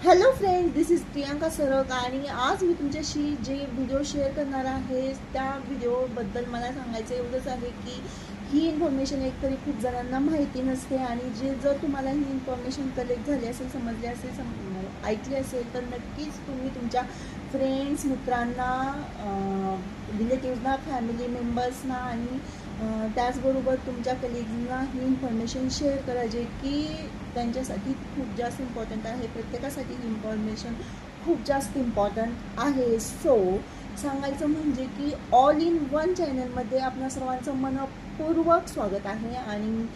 Hello friend, this is Priyanka सरक आणि आज मी तुमच्याशी जे व्हिडिओ शेअर करणार आहे त्या व्हिडिओबद्दल मला सांगायचं एवढंच आहे की ही इन्फॉर्मेशन एकतरी खूप जणांना माहिती नसते आणि जर तुम्हाला ही इन्फॉर्मेशन कलेक्ट झाली असेल, समजली असेल, ऐकली असेल तर नक्कीच तुम्ही तुमच्या फ्रेंड्स, मित्रांना, रिलेटिव्हजना, फॅमिली मेंबर्सना आणि त्याचबरोबर तुमच्या कलिग्सना ही इन्फॉर्मेशन शेअर करा जे की त्यांच्यासाठी खूप जास्त इम्पॉर्टंट आहे. प्रत्येकासाठी ही इन्फॉर्मेशन खूप जास्त इम्पॉर्टंट आहे. सो सांगायचं म्हणजे की ऑल इन वन चॅनलमध्ये आपल्या सर्वांचं मनपूर्वक स्वागत आहे आणि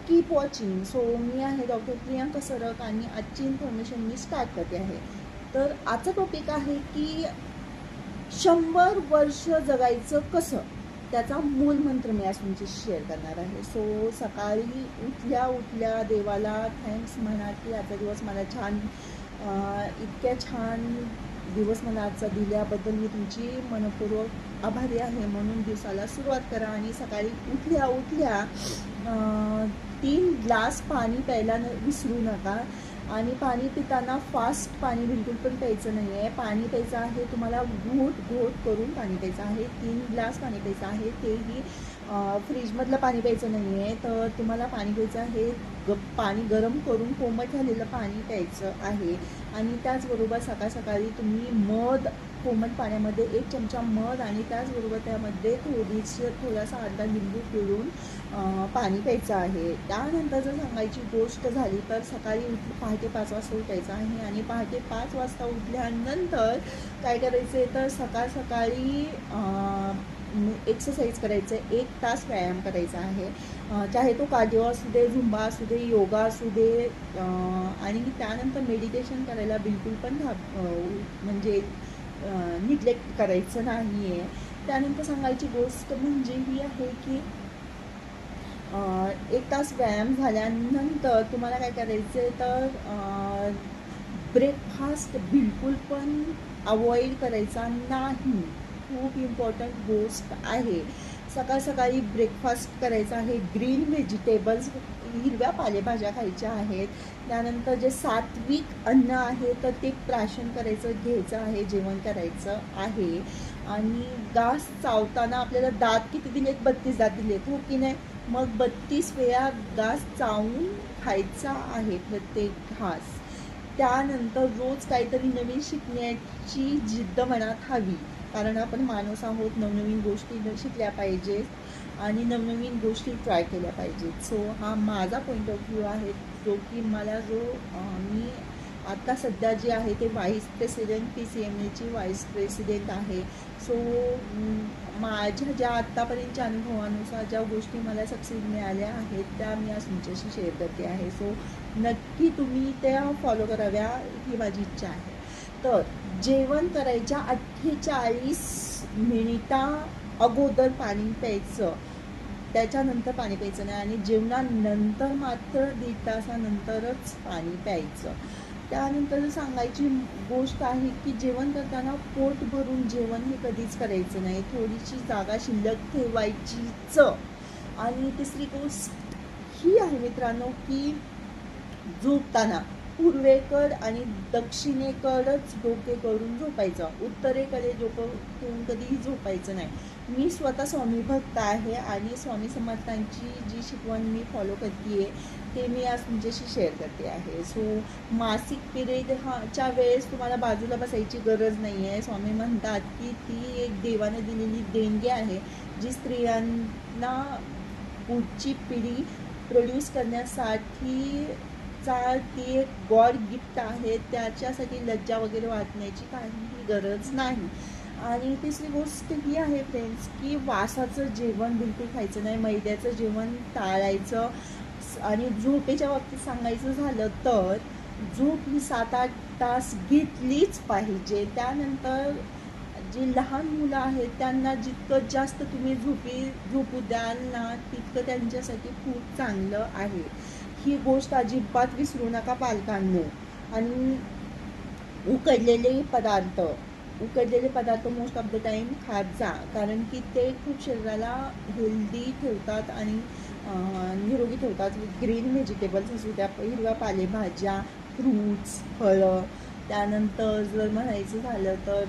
कीप वॉचिंग. सो मी आहे डॉक्टर प्रियांका सरक आणि आजची इन्फॉर्मेशन मी स्टार्ट करते आहे. तर आजचा टॉपिक आहे की 100 वर्ष जगायचं कसं, त्याचा मूलमंत्र मी आज तुमच्याशी शेअर करणार आहे. सो सकाळी उठल्या देवाला थँक्स म्हणा की आजचा दिवस मला छान, इतक्या छान दिवस मला आजचा दिल्याबद्दल मी तुमची मनपूर्वक आभारी आहे. म्हणून दिवसाला सुरुवात करा आणि सकाळी उठल्या 3 ग्लास पाणी प्यायला विसरू नका. आणि पाणी पिताना फास्ट पाणी बिलकुल पण प्यायचं नाही आहे. पाणी प्यायचं आहे तुम्हाला घोट करून पाणी प्यायचं आहे. 3 ग्लास पाणी प्यायचं आहे, तेही फ्रीजमधलं पाणी प्यायचं नाही आहे. तर तुम्हाला पाणी प्यायचं आहे पाणी गरम करून कोमट झालेलं पाणी प्यायचं आहे. आणि त्याचबरोबर सकाळी तुम्ही मध, कोमट पाण्यामध्ये 1 चमचा मध आणि त्याचबरोबर त्यामध्ये थोडासा अर्धा लिंबू पिळून पाणी प्यायचं आहे. त्यानंतर जर सांगायची गोष्ट झाली तर सकाळी पहाटे 5 वाजता उठायचं आहे आणि पहाटे 5 वाजता उठल्यानंतर काय करायचं आहे तर सकाळी एक्सरसाइज करायचं आहे. 1 तास व्यायाम करायचा आहे. चाहे तो कार्डिओ असू दे, झुंबा असू दे, योगा असू दे. आणि त्यानंतर मेडिटेशन करायला बिलकुल पण म्हणजे निग्लेक्ट करायचं नाही आहे. त्यानंतर सांगायची गोष्ट म्हणजे ही आहे की 1 तास व्यायाम झाल्यानंतर तुम्हाला काय करायचं आहे तर ब्रेकफास्ट बिलकुल पण अवॉइड करायचा नाही. खूप इम्पॉर्टंट गोष्ट आहे. सकाळी ब्रेकफास्ट करायचा आहे. ग्रीन व्हेजिटेबल्स, हिरव्या पालेभाज्या खायच्या आहेत. त्यानंतर जे सात्विक अन्न आहे तर ते प्राशन घ्यायचं आहे, जेवण करायचं आहे. आणि घास चावताना आपल्याला दात किती दिलेत? 32 दात दिलेत, हो की नाही? मग 32 वेळा घास चावून खायचा आहे प्रत्येक घास. त्यानंतर रोज काहीतरी नवीन शिकण्याची जिद्द मनात हवी, कारण आपण माणूस आहोत. नवनवीन गोष्टी शिकल्या पाहिजेत आणि नवनवीन गोष्टी ट्राय केल्या पाहिजेत. सो हा माझा पॉईंट ऑफ व्ह्यू आहे, जो की मी आता सध्या जे आहे ते व्हाईस प्रेसिडेंट, PCMAची व्हाईस प्रेसिडेंट आहे. सो माझ्या ज्या आत्तापर्यंतच्या अनुभवानुसार ज्या गोष्टी मला सक्सेस मिळाल्या आहेत त्या मी आज तुमच्याशी शेअर करते आहे. सो नक्की तुम्ही त्या फॉलो कराव्या ही माझी इच्छा आहे. तर जेवण करायच्या 48 मिनिटा अगोदर पाणी प्यायचं, त्याच्यानंतर पाणी प्यायचं नाही आणि जेवणानंतर मात्र 1.5 तासानंतरच पाणी प्यायचं. त्यानंतर सांगायची गोष्ट आहे की जेवण करताना पोट भरून जेवण हे कधीच करायचं नाही, थोडीशी जागा शिल्लक ठेवायचीच. आणि तिसरी गोष्ट ही आहे मित्रांनो की झोपताना पूर्वेकडे आणि दक्षिणेकडंच डोके करून झोपायचं, उत्तरेकडे डोकं ठेवून कधीही झोपायचं नाही. मी स्वतः स्वामी भक्त आहे आणि स्वामी समर्थांची जी शिकवण मी फॉलो करते ते मी आज तुमच्याशी शेअर करते आहे. सो मासिक पिरियड च्या वेळेस तुम्हाला बाजूला बसायची गरज नाही आहे. स्वामी म्हणतात की ती एक देवाने दिलेली देणगी आहे, जी स्त्रियांना पुढची पिढी प्रोड्यूस करण्यासाठी ती एक गॉड गिफ्ट आहे. त्याच्यासाठी लज्जा वगैरे वाटण्याची काहीही गरज नाही. आणि तिसरी गोष्ट ही आहे फ्रेंड्स की वासाचं जेवण बिलकुल खायचं नाही, मैद्याचं जेवण टाळायचं. आणि झोपेच्या बाबतीत सांगायचं झालं तर झोप ही 7-8 तास घेतलीच पाहिजे. त्यानंतर जी लहान मुलं आहेत त्यांना जितकं जास्त तुम्ही झोपू द्याल ना तितकं त्यांच्यासाठी खूप चांगलं आहे. ही गोष्ट अजिबात विसरू नका पालकांनो. आणि उकडलेले पदार्थ मोस्ट ऑफ द टाईम खात जा, कारण की ते खूप शरीराला हेल्दी ठेवतात आणि निरोगी ठेवतात. ग्रीन व्हेजिटेबल्स असू द्या, हिरव्या पालेभाज्या, फ्रूट्स, फळं. त्यानंतर जर म्हणायचं झालं तर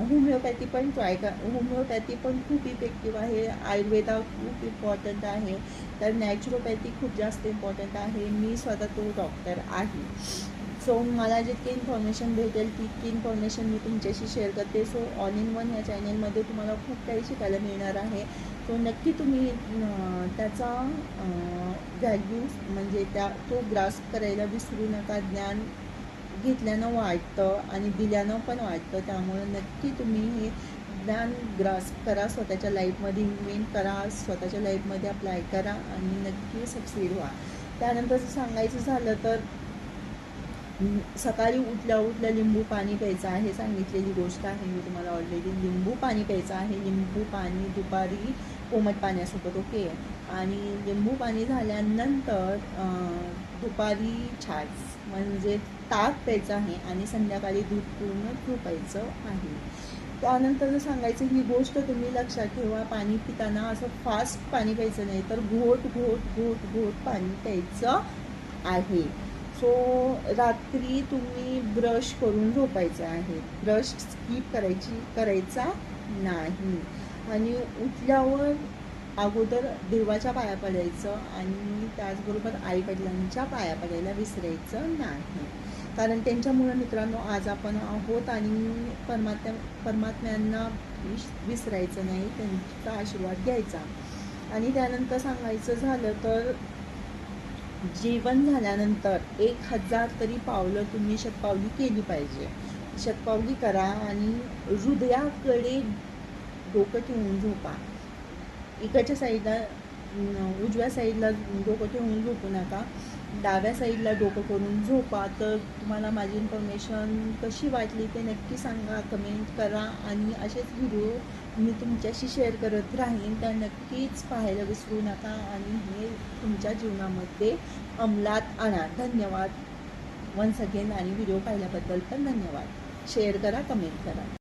होमिओपॅथी पण होमिओपॅथी पण खूप इफेक्टिव्ह आहे. आयुर्वेदा खूप इम्पॉर्टंट आहे. तर नॅचरोपॅथी खूप जास्त इम्पॉर्टंट आहे. मी स्वतः तो डॉक्टर आहे. सो मला जितकी इन्फॉर्मेशन भेटेल तितकी इन्फॉर्मेशन मी तुमच्याशी शेअर करते. सो ऑल इन वन या चॅनलमध्ये तुम्हाला खूप काही शिकायला मिळणार आहे. तो नक्की तुम्ही त्याचा व्हॅल्यूज म्हणजे तो ग्रास्प करायला विसरू नका. ज्ञान घेतल्यानं वाटतं आणि दिल्यानं पण वाटतं. त्यामुळे नक्की तुम्ही हे ज्ञान ग्रास्प करा, स्वतःच्या लाईफमध्ये इम्प्लिमेंट करा, स्वतःच्या लाईफमध्ये अप्लाय करा आणि नक्की सक्सीड व्हा. त्यानंतर सांगायचं झालं तर सकाळी उठल्या लिंबू पाणी प्यायचं आहे. सांगितलेली गोष्ट आहे मी तुम्हाला ऑलरेडी. लिंबू पाणी प्यायचं आहे. लिंबू पाणी दुपारी कोमट पाण्यासोबत, ओके. आणि लिंबू पाणी झाल्यानंतर दुपारी छास म्हणजे ताक प्यायचं आहे आणि संध्याकाळी दूध पिऊन झोपायचं आहे. त्यानंतर जर सांगायचं ही गोष्ट तुम्ही लक्षात ठेवा, पाणी पिताना असं फास्ट पाणी प्यायचं नाही, तर घोट घोट घोट घोट पाणी प्यायचं आहे. सो रात्री तुम्ही ब्रश करून झोपायचं आहे. ब्रश स्किप करायचा नाही. आणि उठल्यावर अगोदर देवाच्या पाया पडायचं आणि त्याचबरोबर आईवडिलांच्या पाया पडायला विसरायचं नाही. कारण त्यांच्यामुळं मित्रांनो आज आपण आहोत आणि परमात्म्यांना विसरायचं नाही, त्यांचा आशीर्वाद घ्यायचा. आणि त्यानंतर सांगायचं झालं तर जेवण झाल्यानंतर 1000 तरी पावलं तुम्ही शतपावली केली पाहिजे. शतपावली करा आणि हृदयाकडे डोकं ठेवून झोपा. इकडच्या साईडला उजव्या साईडला डोकं ठेवून झोपू नका, डाव्या साईडला डोकं करून झोपा. तर तुम्हाला माझी इन्फॉर्मेशन कशी वाटली ते नक्की सांगा, कमेंट करा. आणि असेच व्हिडिओ मी तुमच्याशी शेअर करत राहीन, तर नक्कीच पाहायला विसरू नका आणि हे तुमच्या जीवनामध्ये अंमलात आणा. धन्यवाद वन्स अगेन आणि व्हिडिओ पाहिल्याबद्दल पण धन्यवाद. शेअर करा, कमेंट करा.